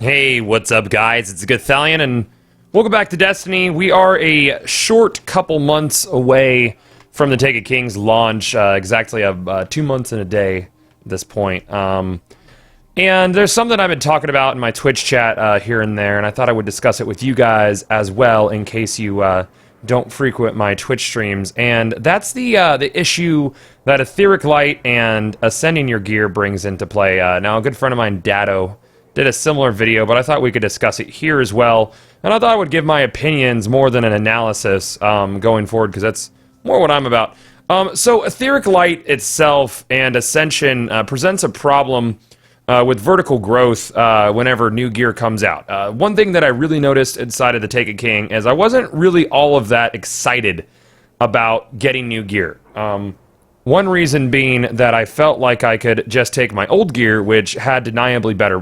Hey, what's up, guys? It's Gothalion, and welcome back to Destiny. We are a short couple months away from the Taken King's launch, exactly 2 months and a day at this point. And there's something I've been talking about in my Twitch chat here and there, and I thought I would discuss it with you guys as well, in case you don't frequent my Twitch streams. And that's the issue that Etheric Light and ascending your gear brings into play. Now, a good friend of mine, Dado, did a similar video, but I thought we could discuss it here as well. And I thought I would give my opinions more than an analysis going forward, because that's more what I'm about. So Etheric Light itself and Ascension presents a problem with vertical growth whenever new gear comes out. One thing that I really noticed inside of the Taken King is I wasn't really all of that excited about getting new gear. One reason being that I felt like I could just take my old gear, which had undeniably better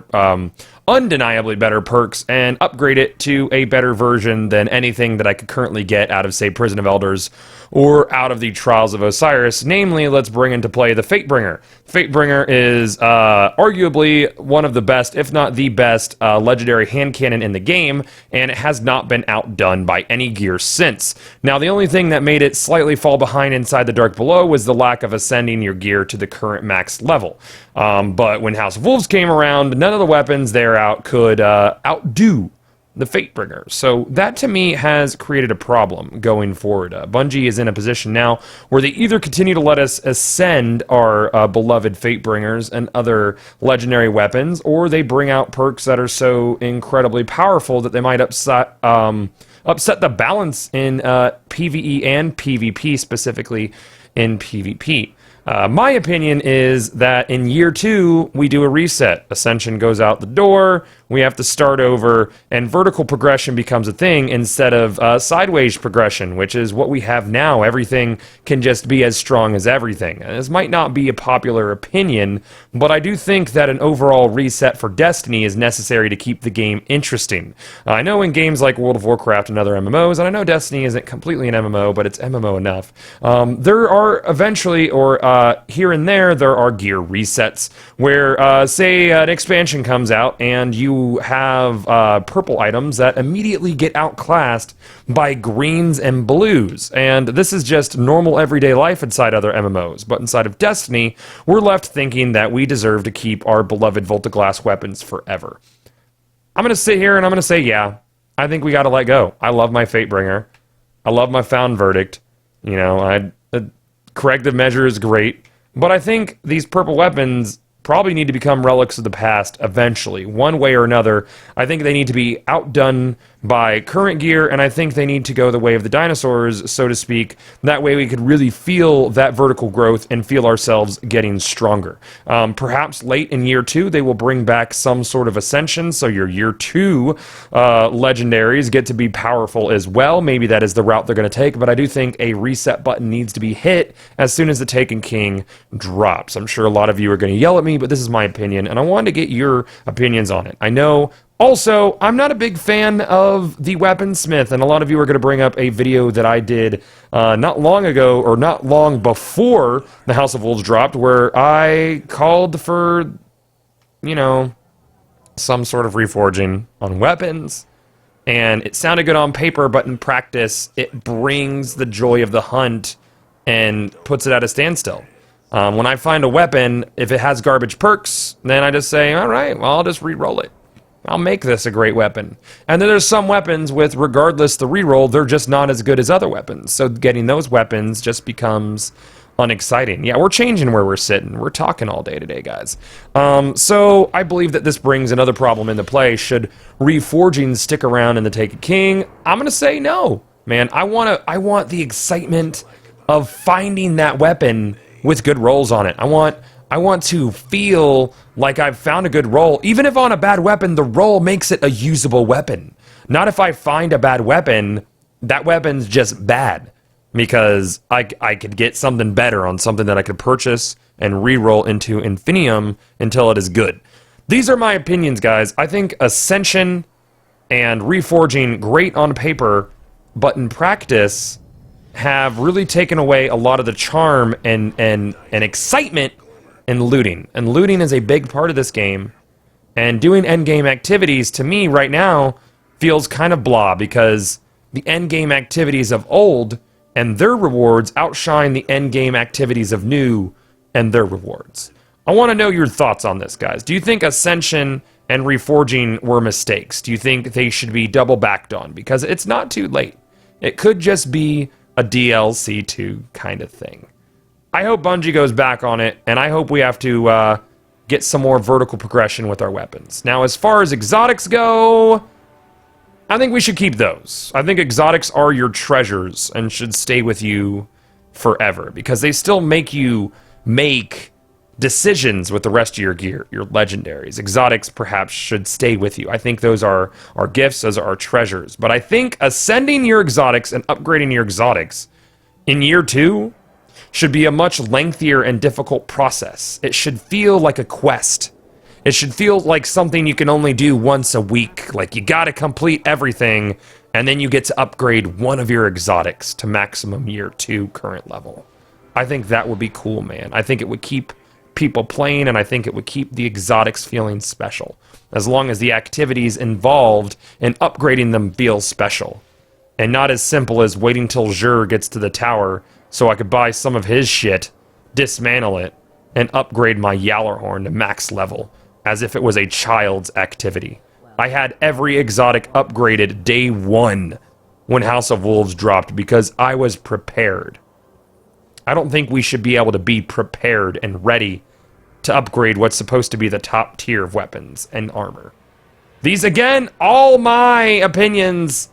perks, and upgrade it to a better version than anything that I could currently get out of, say, Prison of Elders or out of the Trials of Osiris. Namely, let's bring into play the Fatebringer. Fatebringer is arguably one of the best, if not the best, legendary hand cannon in the game, and it has not been outdone by any gear since. Now, the only thing that made it slightly fall behind inside the Dark Below was the lack of ascending your gear to the current max level. But when House of Wolves came around, none of the weapons there out could outdo the Fatebringer. So that, to me, has created a problem going forward. Bungie is in a position now where they either continue to let us ascend our beloved Fatebringers and other legendary weapons, or they bring out perks that are so incredibly powerful that they might upset the balance in PvE and PvP, specifically in PvP. My opinion is that in year 2, we do a reset. Ascension goes out the door, we have to start over, and vertical progression becomes a thing instead of sideways progression, which is what we have now. Everything can just be as strong as everything. And this might not be a popular opinion, but I do think that an overall reset for Destiny is necessary to keep the game interesting. I know in games like World of Warcraft and other MMOs, and I know Destiny isn't completely an MMO, but it's MMO enough, there are eventually, or here and there are gear resets where, say, an expansion comes out and you have purple items that immediately get outclassed by greens and blues. And this is just normal everyday life inside other MMOs. But inside of Destiny, we're left thinking that we deserve to keep our beloved Voltaglass weapons forever. I'm going to sit here and I'm going to say, yeah, I think we got to let go. I love my Fatebringer. I love my Found Verdict. You know, corrective measure is great, but I think these purple weapons probably need to become relics of the past eventually, one way or another. I think they need to be outdone by current gear, and I think they need to go the way of the dinosaurs, so to speak. That way we could really feel that vertical growth and feel ourselves getting stronger. Perhaps late in year 2, they will bring back some sort of ascension, so your year 2 legendaries get to be powerful as well. Maybe that is the route they're going to take, but I do think a reset button needs to be hit as soon as the Taken King drops. I'm sure a lot of you are going to yell at me, but this is my opinion, and I wanted to get your opinions on it. I know. Also, I'm not a big fan of the weaponsmith, and a lot of you are going to bring up a video that I did not long ago, or not long before the House of Wolves dropped, where I called for, you know, some sort of reforging on weapons, and it sounded good on paper, but in practice, it brings the joy of the hunt and puts it at a standstill. When I find a weapon, if it has garbage perks, then I just say, all right, well, I'll just re-roll it. I'll make this a great weapon. And then there's some weapons with, regardless the reroll, they're just not as good as other weapons. So getting those weapons just becomes unexciting. Yeah, we're changing where we're sitting. We're talking all day today, guys. So I believe that this brings another problem into play. Should reforging stick around in the Taken King? I'm going to say no. Man, I want the excitement of finding that weapon with good rolls on it. I want to feel like I've found a good roll. Even if on a bad weapon, the roll makes it a usable weapon. Not if I find a bad weapon, that weapon's just bad. Because I could get something better on something that I could purchase and re-roll into Infinium until it is good. These are my opinions, guys. I think Ascension and Reforging, great on paper, but in practice, have really taken away a lot of the charm and excitement in looting. And looting is a big part of this game. And doing endgame activities, to me, right now, feels kind of blah, because the endgame activities of old and their rewards outshine the endgame activities of new and their rewards. I want to know your thoughts on this, guys. Do you think Ascension and Reforging were mistakes? Do you think they should be double backed on? Because it's not too late. It could just be a DLC 2 kind of thing. I hope Bungie goes back on it, and I hope we have to get some more vertical progression with our weapons. Now, as far as exotics go, I think we should keep those. I think exotics are your treasures and should stay with you forever, because they still make you make decisions with the rest of your gear, your legendaries. Exotics perhaps should stay with you. I think those are our gifts, those are our treasures. But I think ascending your exotics and upgrading your exotics in year 2 should be a much lengthier and difficult process. It should feel like a quest. It should feel like something you can only do once a week. Like you gotta complete everything, and then you get to upgrade one of your exotics to maximum year 2 current level. I think that would be cool, man. I think it would keep people playing, and I think it would keep the exotics feeling special, as long as the activities involved in upgrading them feel special, and not as simple as waiting till Xur gets to the tower so I could buy some of his shit, dismantle it, and upgrade my Yallarhorn to max level, as if it was a child's activity. I had every exotic upgraded day 1 when House of Wolves dropped, because I was prepared. I don't think we should be able to be prepared and ready to upgrade what's supposed to be the top tier of weapons and armor. These, again, all my opinions.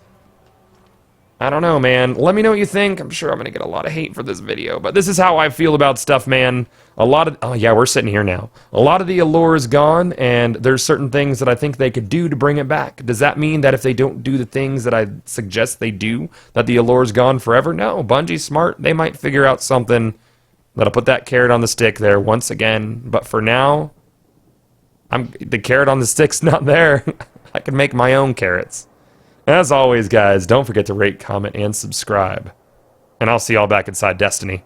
I don't know, man. Let me know what you think. I'm sure I'm going to get a lot of hate for this video, but this is how I feel about stuff, man. Oh yeah, we're sitting here now. A lot of the allure is gone, and there's certain things that I think they could do to bring it back. Does that mean that if they don't do the things that I suggest they do, that the allure is gone forever? No, Bungie's smart. They might figure out something that'll put that carrot on the stick there once again. But for now, the carrot on the stick's not there. I can make my own carrots. As always, guys, don't forget to rate, comment, and subscribe. And I'll see y'all back inside Destiny.